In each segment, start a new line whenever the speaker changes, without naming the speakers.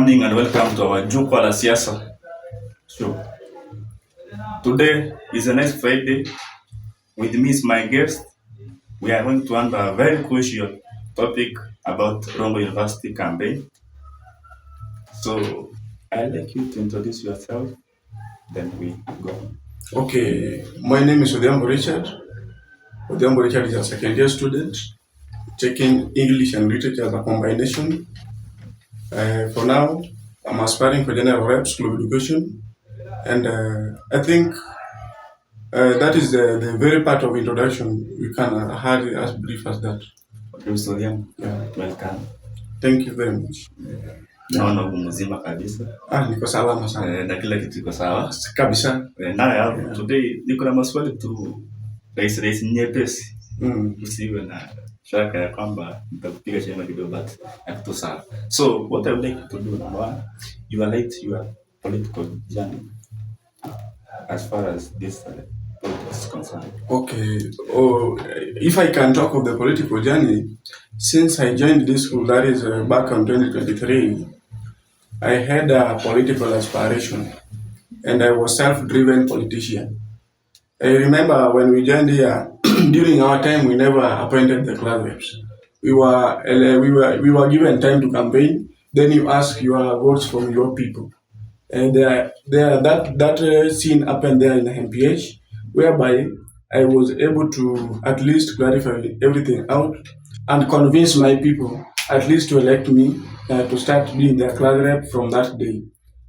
morning and welcome to our Jukwaa Siasa show. Today is the next Friday. With me is my guest. We are going to handle a very crucial topic about Rongo University campaign. So I'd like you to introduce yourself, then we go on.
Okay, my name is Odhiambo Richard. Odhiambo Richard is a second year student taking English and literature as a combination. For now, I'm aspiring for General Rep School of Education, and I think that is the very part of introduction. We can have it as brief as that.
Okay, Mr. Odhiambo, welcome.
Thank you very much.
Naona uko mzima kabisa.
Niko salama sana.
Na kila kitu iko sawa
kabisa.
Na today niko na maswali tu rahisi nyepesi. Usiwe na shaka ya kwamba nitakupiga chema kidogo but hapo sawa. So what I would like to do now, you are late your political journey as far as this politics is concerned.
Okay. If I can talk of the political journey, since I joined this school, that is back in 2023, I had a political aspiration and I was self-driven politician. I remember when we joined here, during our time, we never appointed the class reps. We were given time to campaign. Then you ask your votes from your people. And that scene happened there in the MPH, whereby I was able to at least clarify everything out and convince my people at least to elect me to start being their class rep from that day.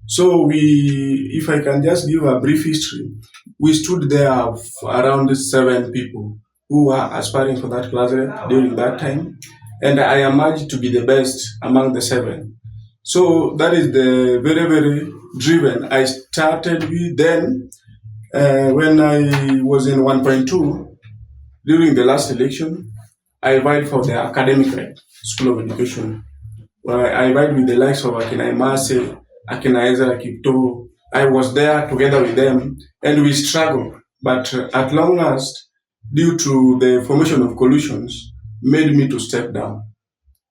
So if I can just give a brief history, we stood there around 7 people who were aspiring for that class rep during that time, and I emerged to be the best among the 7. So that is the very, very driven. I started with then when I was in 1.2 during the last election. I vied for the academic rep, School of Education. I vied with the likes of Akina Imase, Akina Ezra Kipto. I was there together with them and we struggled. But at long last, due to the formation of coalitions, made me to step down.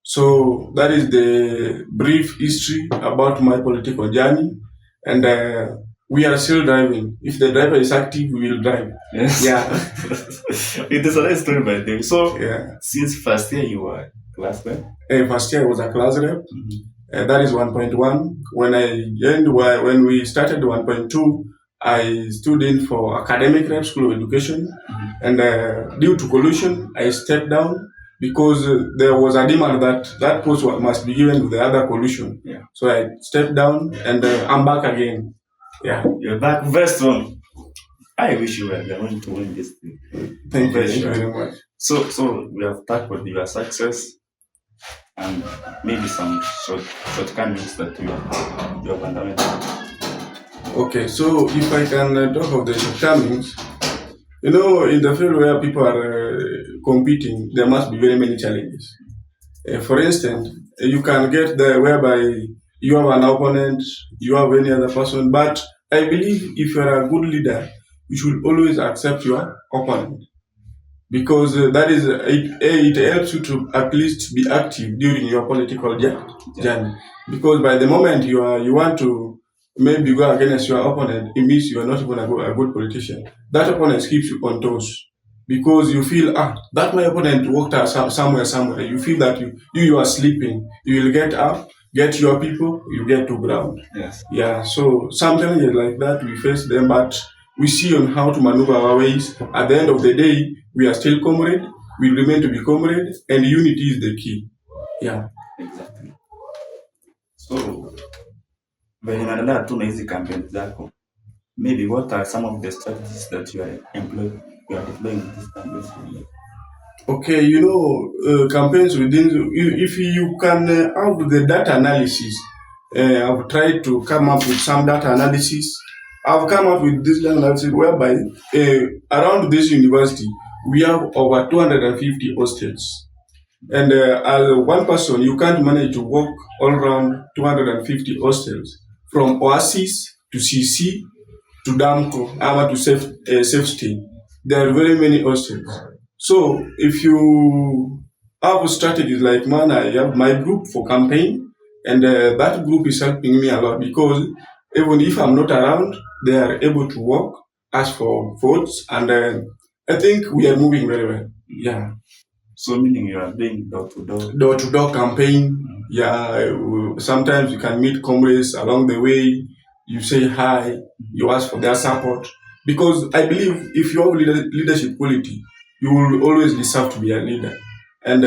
So that is the brief history about my political journey. And we are still driving. If the driver is active, we will drive.
Yes.
Yeah.
It is a nice story by them. So
yeah.
Since first year you were class rep?
First year I was a class rep. That is 1.1. When I joined, when we started 1.2, I stood in for academic rep, School of Education. And due to collusion, I stepped down because there was a demand that post must be given to the other collusion.
Yeah.
So I stepped down and I'm back again. Yeah.
You're back very strong. I wish you were going to win this thing.
Thank you very much.
So we have talked about your success and maybe some shortcomings that you have underwent.
Okay, so if I can talk of the shortcomings, in the field where people are competing, there must be very many challenges. For instance, you can get there whereby you have an opponent, you have any other person, but I believe if you are a good leader, you should always accept your opponent. Because that is, it helps you to at least be active during your political journey. Because by the moment you want to maybe go against your opponent, it means you are not even a good politician. That opponent keeps you on toes. Because you feel, that my opponent worked out somewhere. You feel that you are sleeping. You will get up, get your people, you get to ground.
Yes.
Yeah, so some challenges like that, we face them, but we see on how to maneuver our ways. At the end of the day, we are still comrade, we remain to be comrade, and unity is the key. Yeah.
Exactly. So, when you are to hizi campaigns zako, maybe what are some of the strategies that you are deploying in these campaigns?
Okay, campaigns within, if you can have the data analysis, I've tried to come up with some data analysis. I've come up with this analysis whereby around this university, we have over 250 hostels. And as one person, you can't manage to walk all around 250 hostels, from Oasis to CC to Damco, to Safety. There are very many hostels. So if you have strategies like mine, I have my group for campaign, And that group is helping me a lot because even if I'm not around, they are able to work, ask for votes, and I think we are moving very well. Yeah.
So meaning you are doing door-to-door?
Door-to-door campaign. Yeah, sometimes you can meet comrades along the way. You say hi, you ask for their support. Because I believe if you have leadership quality, you will always deserve to be a leader. And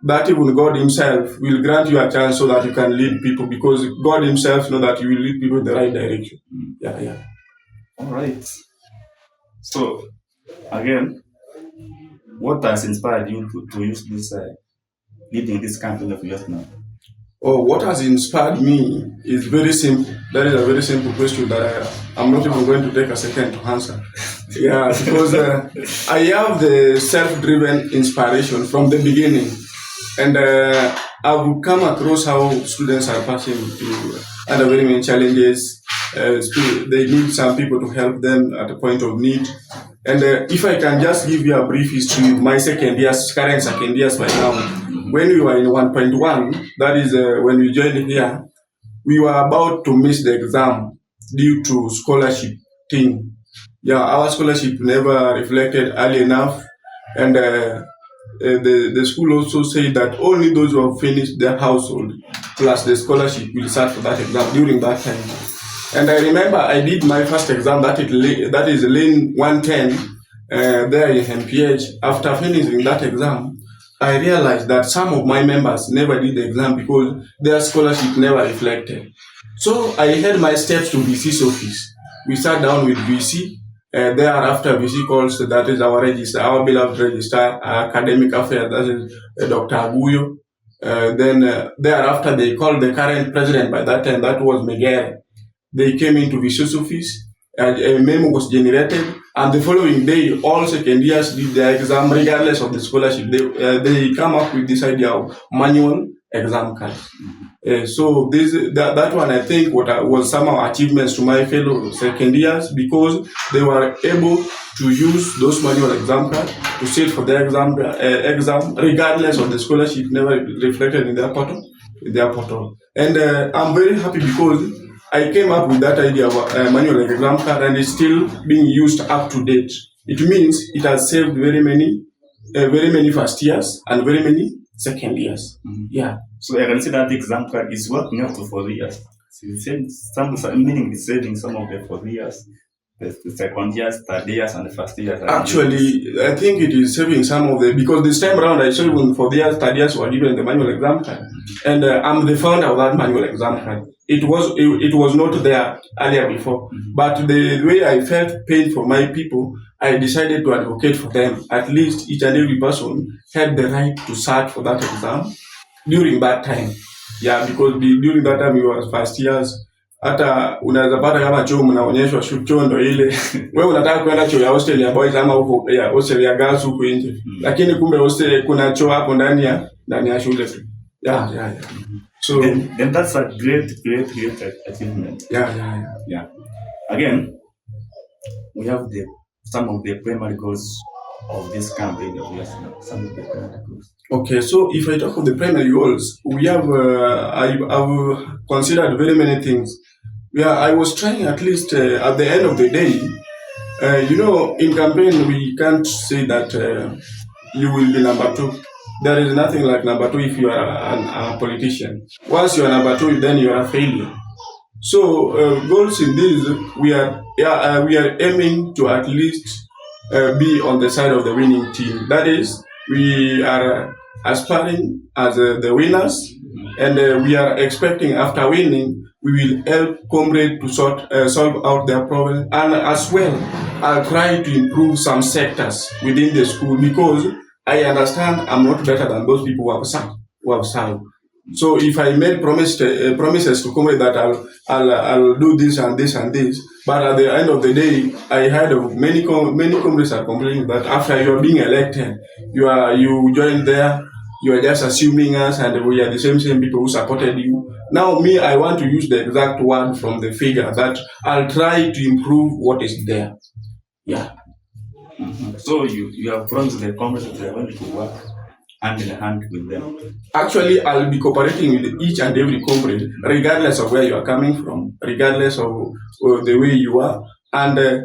that even God Himself will grant you a chance so that you can lead people because God Himself knows that you will lead people in the right direction. Yeah.
All right. So, again, what has inspired you to use this leading this campaign of yours now?
Oh, what has inspired me is very simple. That is a very simple question that I'm not even going to take a second to answer. Yeah, because I have the self-driven inspiration from the beginning. And I've come across how students are passing through under very many challenges. They need some people to help them at a point of need. And if I can just give you a brief history, my current second years by now, when we were in 1.1, that is when we joined here, we were about to miss the exam due to scholarship thing. Yeah, our scholarship never reflected early enough, and the school also said that only those who have finished their household plus the scholarship will start for that exam during that time. And I remember I did my first exam, that is lane 110, there in MPH. After finishing that exam, I realized that some of my members never did the exam because their scholarship never reflected. So I had my steps to VC's office. We sat down with VC. Thereafter, VC calls, that is our registrar, our beloved registrar, academic affairs, that is Dr. Aguyo. Then thereafter, they called the current president by that time, that was Megere. They came into VC's office, a memo was generated, and the following day, all second years did their exam regardless of the scholarship. They come up with this idea of manual exam cards. So that one, I think, was some of our achievements to my fellow second years because they were able to use those manual exam cards to sit for their exam regardless of the scholarship never reflected in their portal. And I'm very happy because I came up with that idea of manual exam card, and it's still being used up to date. It means it has saved very many first years and very many second years. Yeah.
So I can see that exam card is working up to 4 years. So meaning it's saving some of the 4 years, the second years, third years, and the first years.
Actually, I think it is saving some of the, because this time around I saw even 4 years, third years were given the manual exam card, and I'm the founder of that manual exam card. It was not there earlier before, but the way I felt pain for my people, I decided to advocate for them. At least each and every person had the right to search for that exam during that time. Yeah, because during that time we were first years. Hata unaweza pata kama choo mnaonyeshwa choo ndo ile wewe unataka kwenda choo ya hostel ya boys ama huko ya hostel ya girls huko nje, lakini kumbe hostel kuna choo hapo ndani ya shule tu. Yeah. So
then that's a great achievement. Yeah. Again, we have some of the primary goals of this campaign of yours now. Some of the primary goals.
Okay, so if I talk of the primary goals, we have I've considered very many things. Yeah, I was trying at least at the end of the day, in campaign we can't say that you will be number 2. There is nothing like number 2 if you are a politician. Once you are number 2, then you are a failure. So goals in this, we are aiming to at least be on the side of the winning team. That is, we are aspiring as the winners, and we are expecting after winning, we will help comrades to solve out their problem, and as well, I'll try to improve some sectors within the school because I understand I'm not better than those people who have served. So if I made promises to comrades that I'll do this and this and this, but at the end of the day, I heard of many comrades are complaining that after you are being elected, you join there, you are just assuming us, and we are the same people who supported you. Now me, I want to use the exact word from the figure that I'll try to improve what is there. Yeah.
So you have promised the comrades that they are going to work hand in hand with them?
Actually, I'll be cooperating with each and every comrade, regardless of where you are coming from, regardless of the way you are, and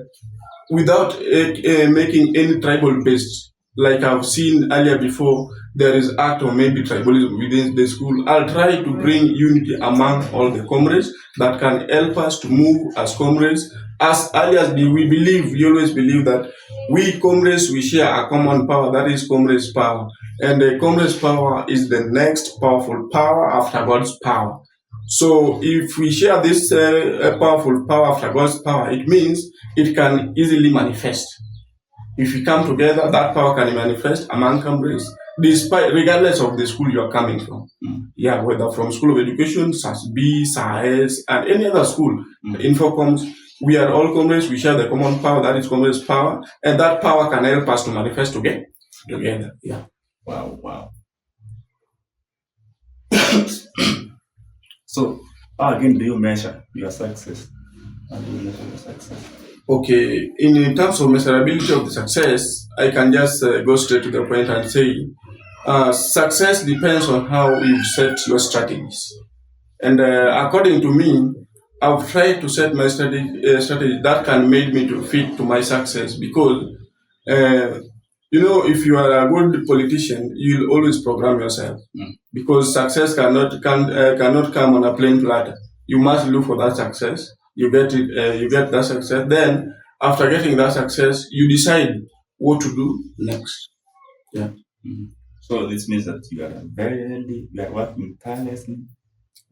without making any tribal based. Like I've seen earlier before, there is act or maybe tribalism within the school. I'll try to bring unity among all the comrades that can help us to move as comrades. As early as we always believe that we comrades, we share a common power, that is comrades power. And the comrades power is the next powerful power after God's power. So if we share this powerful power after God's power, it means it can easily manifest. If we come together, that power can manifest among comrades, regardless of the school you are coming from. Yeah, whether from School of Education, SAS-B, SAS, and any other school, Infocoms, we are all comrades, we share the common power, that is comrades power, and that power can help us to manifest together. Yeah.
Wow. So, how again do you measure your success? How do you measure your success?
Okay, in terms of measurability of the success, I can just go straight to the point and say, success depends on how you set your strategies. And according to me, I've tried to set my strategy that can make me to fit to my success because, if you are a good politician, you'll always program yourself because success cannot come on a plain platter. You must look for that success. You get it. You get that success. Then, after getting that success, you decide what to do next. Yeah.
So this means that you are very ready. You are working tirelessly.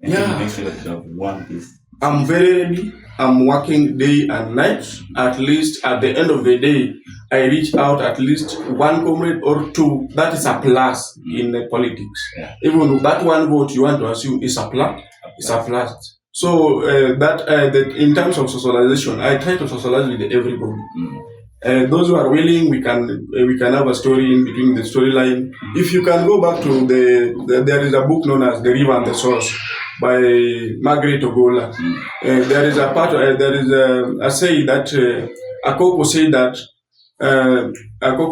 And
Yeah.
make sure that you have won this.
I'm very ready. I'm working day and night. At least at the end of the day, I reach out at least one comrade or two. That is a plus in politics.
Yeah.
Even that one vote you want to assume is a plus. It's a plus. So that in terms of socialization, I try to socialize with everybody. Those who are willing, we can have a story in between the storyline. If you can go back to there is a book known as The River and the Source by Margaret Ogola. There is a part. There is a say that Akoko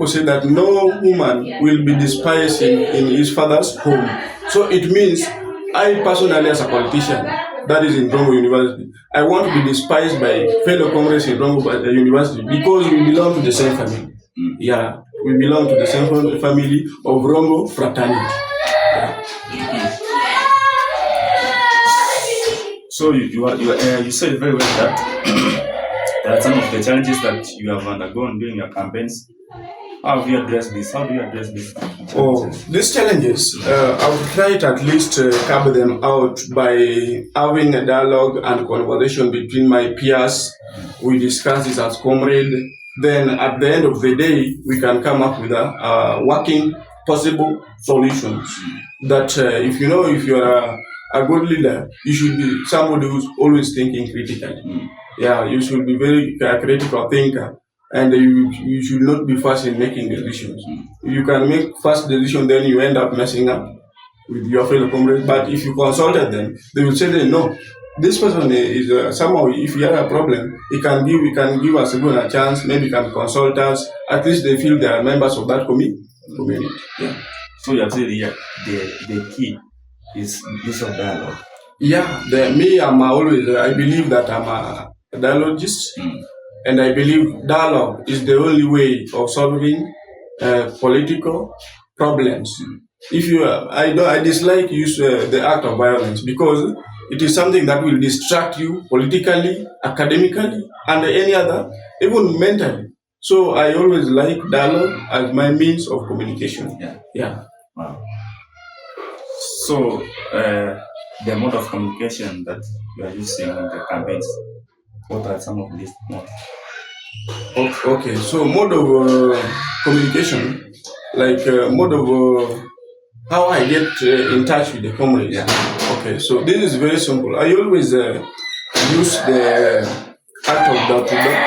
said that no woman will be despised in his father's home. So it means I personally, as a politician, that is in Rongo University, I want to be despised by fellow comrades in Rongo University because we belong to the same family. Yeah, we belong to the same family of Rongo fraternity. Yeah.
So you said very well that there are some of the challenges that you have undergone during your campaigns. How have you addressed this? How do you address this?
These challenges, I would try to at least cover them out by having a dialogue and conversation between my peers. We discuss this as comrades. Then at the end of the day, we can come up with a working possible solutions. That if you are a good leader, you should be somebody who's always thinking critically. Yeah, you should be very critical thinker. And you should not be fast in making decisions. You can make fast decisions, then you end up messing up with your fellow comrades. But if you consulted them, they will say, no, this person is somehow, if you have a problem, he can give us a chance, maybe can consult us. At least they feel they are members of that community. Yeah.
So you are saying the key is this of dialogue.
Yeah, I believe that I'm a dialogist. And I believe dialogue is the only way of solving political problems. I dislike use the act of violence because it is something that will distract you politically, academically, and any other, even mentally. So I always like dialogue as my means of communication. Yeah.
Wow. So the mode of communication that you are using in the campaigns. What are some of these modes?
Okay, so mode of communication, like mode of how I get in touch with the comrades.
Yeah.
Okay, so this is very simple. I always use the act of door-to-door,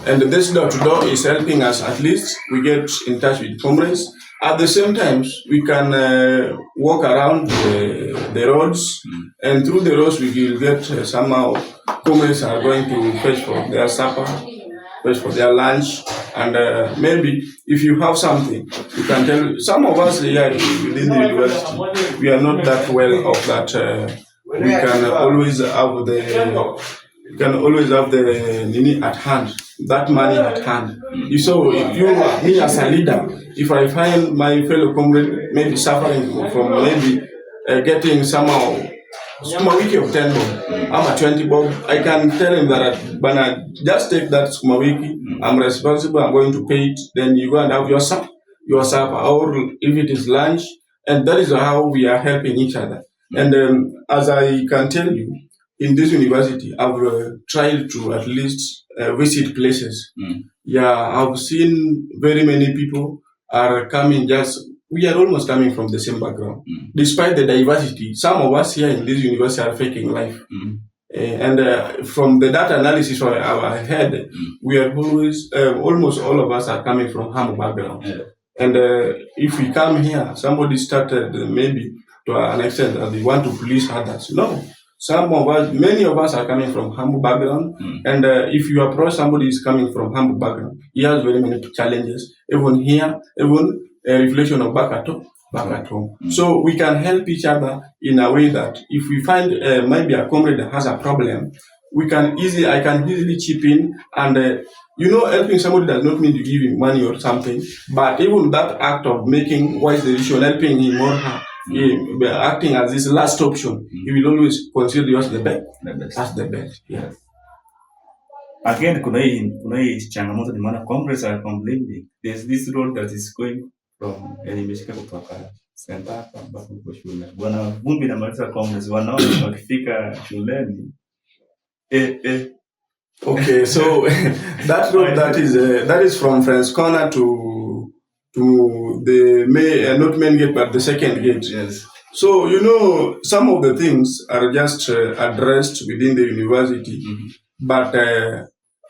and this door-to-door is helping us at least we get in touch with comrades. At the same time, we can walk around the roads, and through the roads we will get somehow comrades are going to fetch for their supper. wait for their lunch, and maybe if you have something, you can tell. Some of us here within the university, we are not that well off that we can always have the nini at hand, that money at hand. So if you, me as a leader, if I find my fellow comrade maybe suffering from maybe getting somehow sukuma wiki of 10 bob, I'm a 20 bob, I can tell him that, Bana, just take that sukuma wiki, I'm responsible, I'm going to pay it, then you go and have your supper, or if it is lunch, and that is how we are helping each other. And as I can tell you, in this university, I've tried to at least visit places. Yeah, I've seen very many people are coming we are almost coming from the same background. Despite the diversity, some of us here in this university are faking life. And from the data analysis I had, we are always, almost all of us are coming from humble background. And if we come here, somebody started maybe to an extent that they want to police others. No. Many of us are coming from humble background, and if you approach somebody who is coming from humble background, he has very many challenges, even here, even a reflection of back at home. So we can help each other in a way that if we find maybe a comrade that has a problem, I can easily chip in, and helping somebody does not mean to give him money or something, but even that act of making wise decision, helping him or her, acting as his last option, he will always consider you as the best. As the best. Yeah.
Again, kuna hii changamoto ni maana Congress are complaining. There's this road that is going from imeshika kutoka center hapa mpaka huko shule. Bwana vumbi na maliza Congress wanaona wakifika shuleni.
Okay, so that road that is from Friends Corner to the not main gate but the second gate.
Yes.
So some of the things are just addressed within the university. But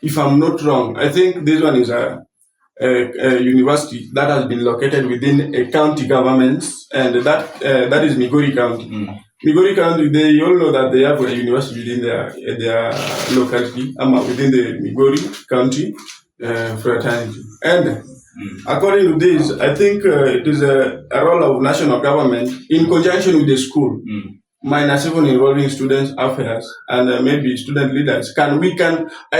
if I'm not wrong, I think this one is a university that has been located within a county government, and that is Migori County. Migori County, they all know that they have a university within their locality, within the Migori County fraternity. And according to this, I think it is a role of national government in conjunction with the school, minus even involving students' affairs and maybe student leaders. I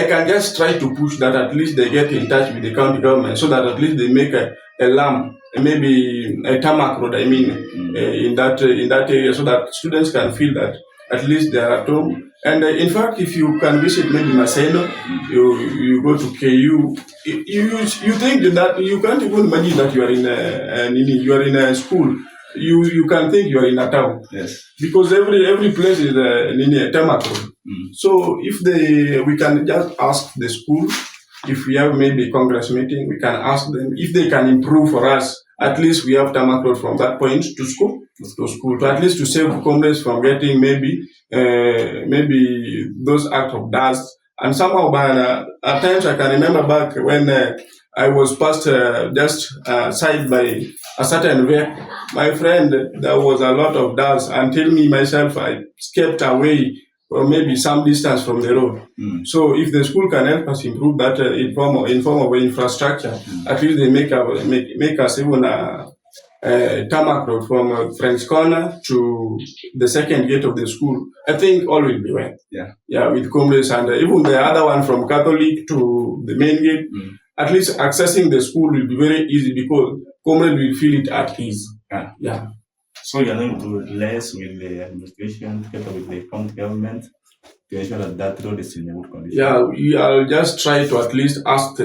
can just try to push that at least they get in touch with the county government so that at least they make a LAM, maybe a tarmac road, in that area, so that students can feel that at least they are at home. And in fact, if you can visit maybe Maseno, you go to KU, you think that you can't even imagine that you are in a school. You can think you are in a town.
Yes.
Because every place is a tarmac road. So if we can just ask the school, if we have maybe a Congress meeting, we can ask them if they can improve for us. At least we have tarmac road from that point to school, to at least to save comrades from getting maybe those acts of dust. And somehow, at times I can remember back when I was passed just side by a certain vehicle. My friend, there was a lot of dust until me myself, I kept away or maybe some distance from the road. So if the school can help us improve that in form of infrastructure, at least they make us even a tarmac road from Friends Corner to the second gate of the school. I think all will be well. Yeah, with comrades and even the other one from Catholic to the main gate. At least accessing the school will be very easy because comrades will feel it at ease. Yeah.
So you're going to liaise with the administration together with the county government to ensure that road is in a good condition.
Yeah, I'll just try to at least ask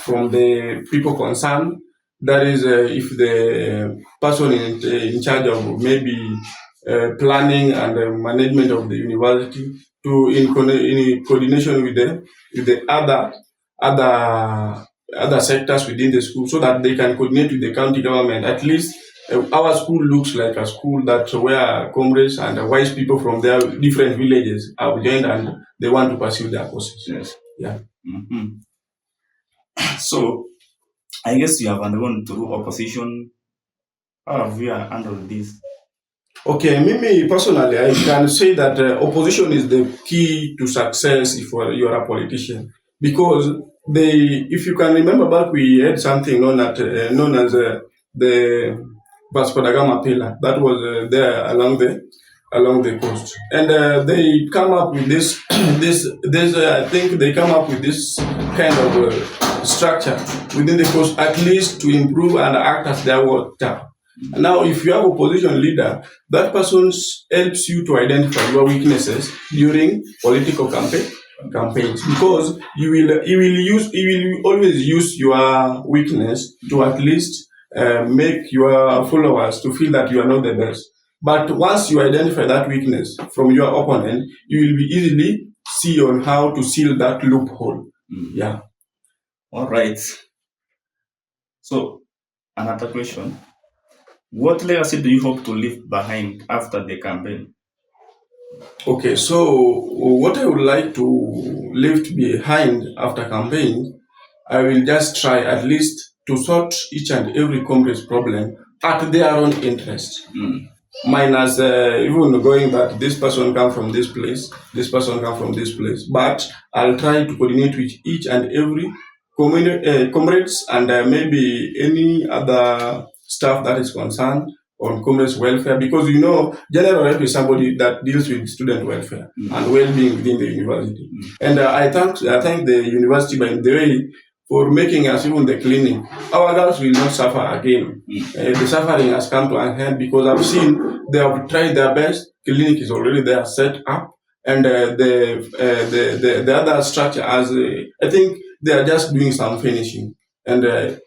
from the people concerned. That is, if the person in charge of maybe planning and management of the university, in coordination with the other sectors within the school, so that they can coordinate with the county government. At least our school looks like a school that where comrades and wise people from their different villages have joined and they want to pursue their courses.
Yes.
Yeah.
So, I guess you have undergone through opposition. How have you handled this?
Okay, me personally, I can say that opposition is the key to success if you are a politician. because if you can remember back, we had something known as the Vasco da Gama pillar that was there along the coast, and they come up with this this I think they come up with this kind of structure within the coast, at least to improve and act as their water. Now, if you have a opposition leader, that person helps you to identify your weaknesses during political campaigns, because he will always use your weakness to at least make your followers to feel that you are not the best. But once you identify that weakness from your opponent, you will be easily see on how to seal that loophole. Yeah.
All right. So, another question. What legacy do you hope to leave behind after the campaign?
Okay, so what I would like to leave behind after campaign, I will just try at least to sort each and every comrade's problem at their own interest. Minus even going that this person come from this place, this person come from this place. But I'll try to coordinate with each and every comrades and maybe any other staff that is concerned on comrades' welfare, because general rep is somebody that deals with student welfare and well-being within the university. And I thank the university, by the way, for making us even the clinic. Our girls will not suffer again. The suffering has come to an end, because I've seen they have tried their best. Clinic is already there, set up, and the other structure, as I think they are just doing some finishing. And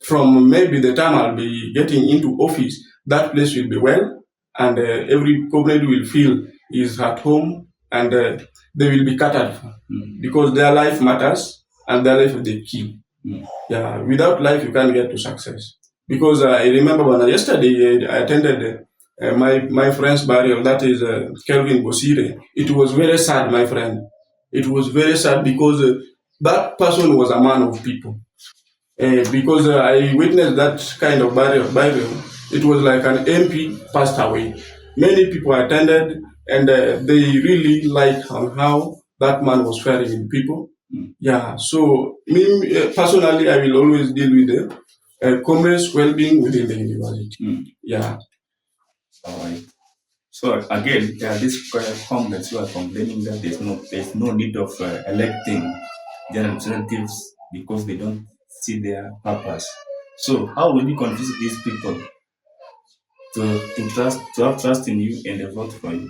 from maybe the time I'll be getting into office, that place will be well, and every comrade will feel is at home, and they will be catered for, because their life matters and their life is the key. Yeah, without life you can't get to success. Because I remember when yesterday I attended my friend's burial, that is Kelvin Bosire. It was very sad, my friend. It was very sad, because that person was a man of people. Because I witnessed that kind of burial. It was like an MP passed away. Many people attended, and they really liked how that man was faring in people. Yeah, so me personally, I will always deal with the commerce well-being within the university. Yeah.
All right. So again, there are these comments who are complaining that there's no need of electing general representatives because they don't see their purpose. So how will you convince these people to have trust in you and they vote for you?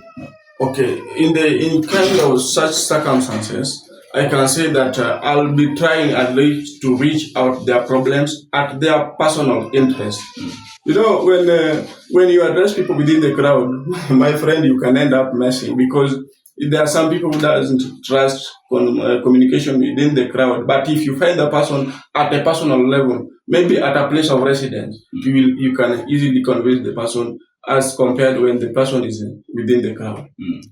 Okay, in kind of such circumstances, I can say that I'll be trying at least to reach out their problems at their personal interest. When you address people within the crowd, my friend, you can end up messing, because there are some people who doesn't trust communication within the crowd. But if you find the person at a personal level, maybe at a place of residence, you can easily convince the person, as compared when the person is within the crowd.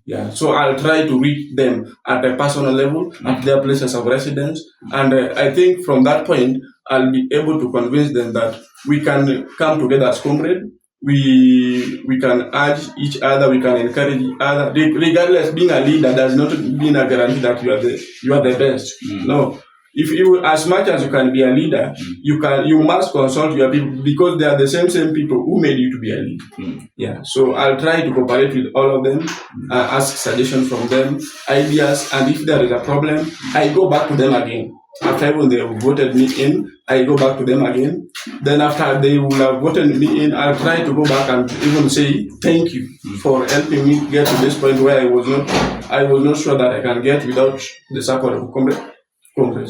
Yeah. So I'll try to reach them at a personal level, at their places of residence, and I think from that point I'll be able to convince them that we can come together as comrades. We can urge each other, we can encourage each other. Regardless, being a leader does not mean a guarantee that you are the best. No. If you, as much as you can be a leader, you must consult your people, because they are the same people who made you to be a leader. Yeah. So I'll try to cooperate with all of them, ask suggestions from them, ideas, and if there is a problem, I go back to them again. After when they have voted me in, I go back to them again. Then after they will have voted me in, I'll try to go back and even say thank you for helping me get to this point where I was not sure that I can get without the support of Congress.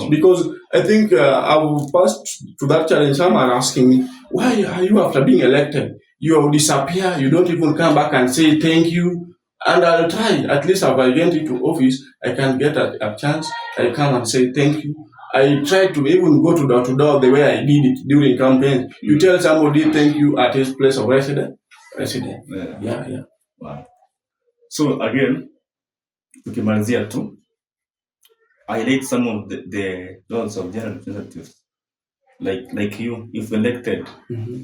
Because I think I will pass to that challenge. Some are asking me, why are you, after being elected, you disappear, you don't even come back and say thank you? And I'll try, at least if I get into office, I can get a chance, I come and say thank you. I try to even go to door the way I did it during campaign. You tell somebody thank you at his place of residence. Yeah.
Wow. So again, tukimalizia tu, I rate some of the roles of general representatives. Like you, if elected,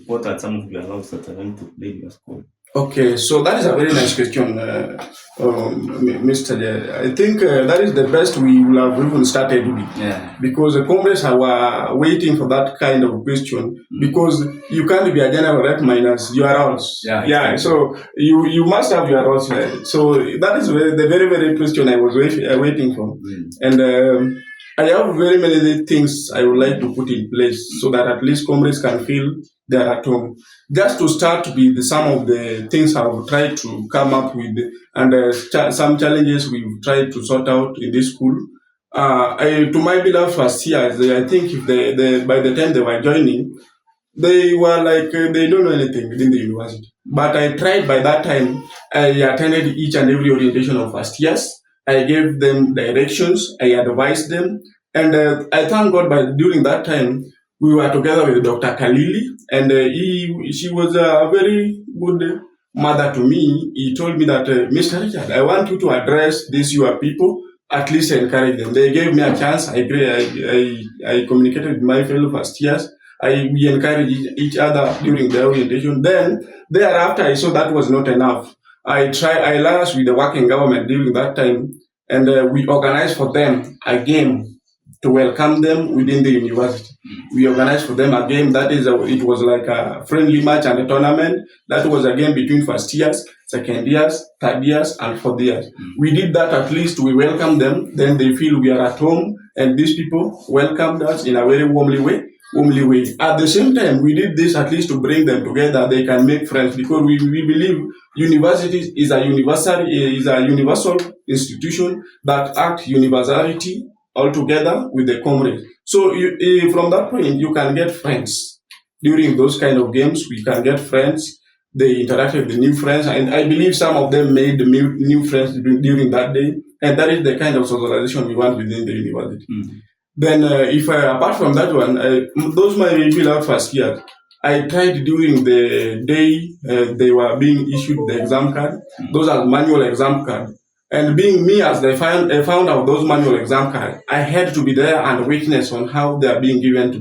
what are some of your roles that are going to play in your school?
Okay, so that is a very nice question, Mr. I think that is the best we will have even started with,
Yeah.
because the Congress were waiting for that kind of question, because you can't be a general rep minus your roles.
Yeah,
Yeah.
exactly.
So you must have your roles. So that is the very very question I was waiting for, and. I have very many things I would like to put in place so that at least comrades can feel they're at home. Just to start with some of the things I've tried to come up with, and some challenges we've tried to sort out in this school. To my beloved first years, I think if by the time they were joining, they were like they don't know anything within the university. But I tried by that time. I attended each and every orientation of first years. I gave them directions. I advised them, and I thank God. By during that time, we were together with Dr. Kalili, and she was a very good mother to me. He told me that Mr. Richard, I want you to address these your people. At least encourage them. They gave me a chance. I communicated with my fellow first years. We encouraged each other during the orientation. Then thereafter, I saw that was not enough. I liaised with the working government during that time, and we organized for them a game to welcome them within the university. We organized for them a game that is, it was like a friendly match and a tournament. That was a game between first years, second years, third years, and fourth years. We did that at least. We welcomed them. Then they feel we are at home, and these people welcomed us in a very warmly way. At the same time, we did this at least to bring them together. They can make friends, because we believe university is a universal institution that acts universality altogether with the comrades. So from that point, you can get friends. During those kind of games, we can get friends. They interacted with new friends, and I believe some of them made new friends during that day. And that is the kind of socialization we want within the university. Then, apart from that one, those my beloved first years, I tried during the day they were being issued the exam card. Those are manual exam card. And being me as the founder of those manual exam cards, I had to be there and witness on how they are being given to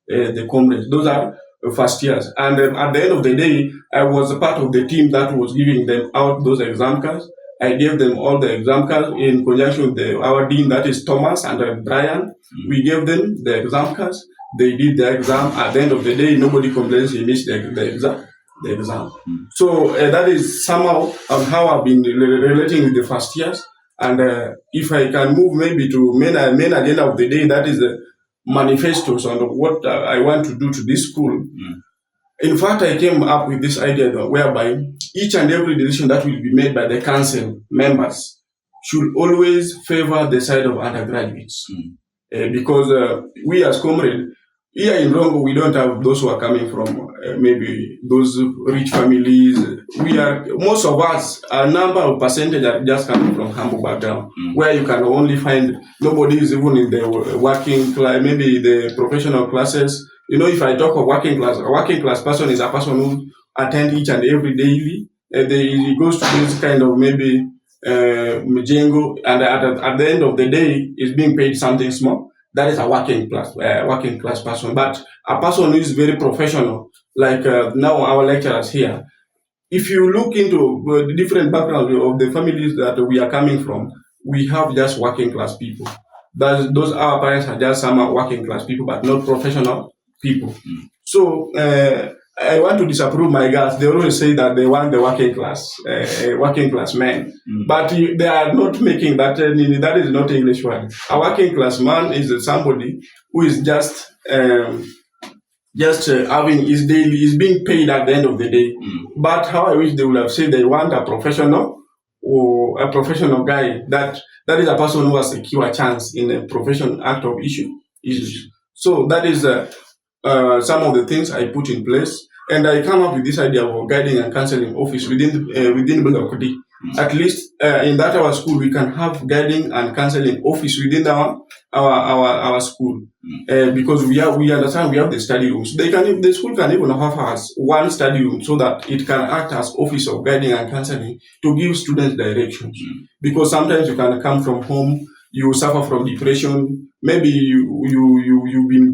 the comrades. Those are first years. And at the end of the day, I was a part of the team that was giving them out those exam cards. I gave them all the exam cards in conjunction with our dean, that is Thomas and Brian. We gave them the exam cards. They did the exam. At the end of the day, nobody complains he missed the exam. So that is somehow on how I've been relating with the first years. And if I can move maybe to main agenda of the day, that is the manifestos on what I want to do to this school. In fact, I came up with this idea whereby each and every decision that will be made by the council members should always favor the side of undergraduates. Because we as comrades, here in Rongo, we don't have those who are coming from maybe those rich families. Most of us, a number of percentage are just coming from humble background, where you can only find nobody is even in the working class, maybe the professional classes. You know, if I talk of working class, a working class person is a person who attend each and every daily. He goes to this kind of maybe Mjengo, and at the end of the day, is being paid something small. That is a working class person. But a person who is very professional, like now our lecturers here, if you look into the different backgrounds of the families that we are coming from, we have just working class people. Those our parents are just some working class people, but not professional people. So I want to disapprove my girls. They always say that they want the working class men, but they are not making that. That is not English word. A working class man is somebody who is just having his daily, is being paid at the end of the day. But how I wish they would have said they want a professional or a professional guy. That is a person who has secure a chance in a professional act of issues. So that is some of the things I put in place, and I come up with this idea of guiding and counseling office within Bulakudi. At least in that our school, we can have guiding and counseling office within our school, because we understand we have the study rooms. The school can even offer us one study room so that it can act as office of guiding and counseling to give students directions. Because sometimes you can come from home, you suffer from depression. Maybe you've been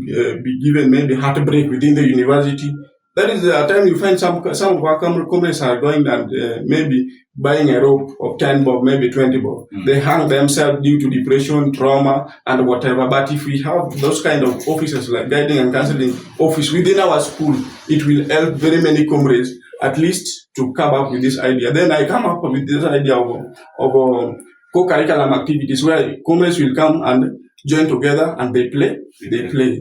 given maybe heartbreak within the university. That is the time you find some of our comrades are going and maybe buying a rope of 10 bob, maybe 20 bob. They hang themselves due to depression, trauma, and whatever. But if we have those kind of offices like guiding and counseling office within our school, it will help very many comrades at least to come up with this idea. Then I come up with this idea of co-curriculum activities where comrades will come and join together and they play.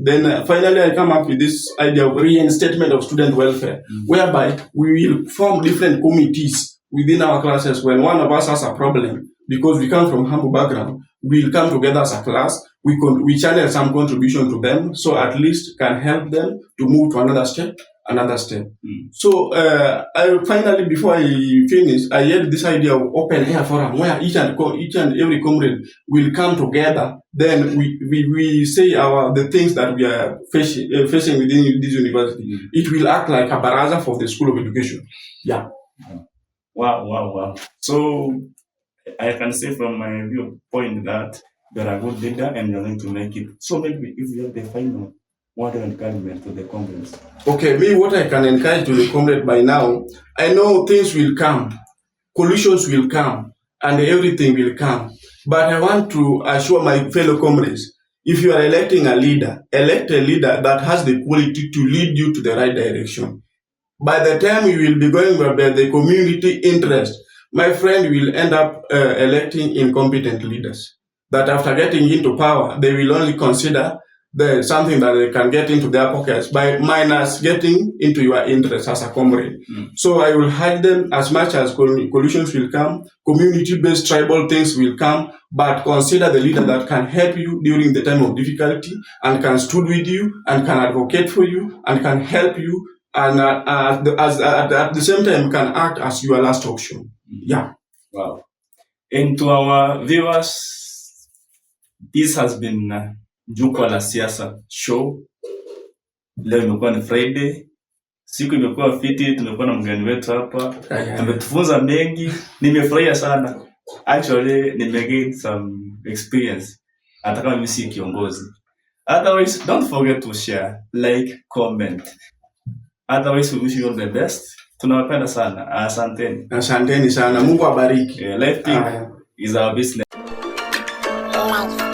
Then finally I come up with this idea of reinstatement of student welfare, whereby we will form different committees within our classes. When one of us has a problem, because we come from humble background, we'll come together as a class, we channel some contribution to them, so at least can help them to move to another step. So I finally, before I finish, I had this idea of open air forum where each and every comrade will come together. Then we say the things that we are facing within this university. It will act like a baraza for the School of Education. Yeah.
Wow. So I can say from my viewpoint that you're a good leader and you're going to make it. So maybe if you have the final word of encouragement to the comrades.
Okay, what I can encourage to the comrade by now, I know things will come, collisions will come, and everything will come. But I want to assure my fellow comrades, if you are electing a leader, elect a leader that has the quality to lead you to the right direction. By the time you will be going by the community interest, my friend will end up electing incompetent leaders. That after getting into power, they will only consider something that they can get into their pockets by minus getting into your interest as a comrade. So I will hide them as much as collisions will come, community-based tribal things will come, but consider the leader that can help you during the time of difficulty and can stand with you and can advocate for you and can help you and at the same time can act as your last option. Yeah.
Wow. And to our viewers, this has been Jukwaa la Siasa show. Leo imekuwa ni Friday. Siku imekuwa fiti, tumekuwa na mgeni wetu hapa. Ametufunza mengi. Nimefurahia sana. Actually, nimegain some experience. Hata kama mimi si kiongozi. Otherwise, don't forget to share, like, comment. Otherwise, we wish you all the best. Tunawapenda sana. Asanteni.
Asanteni sana. Mungu abariki.
Life thing is our business.
Life.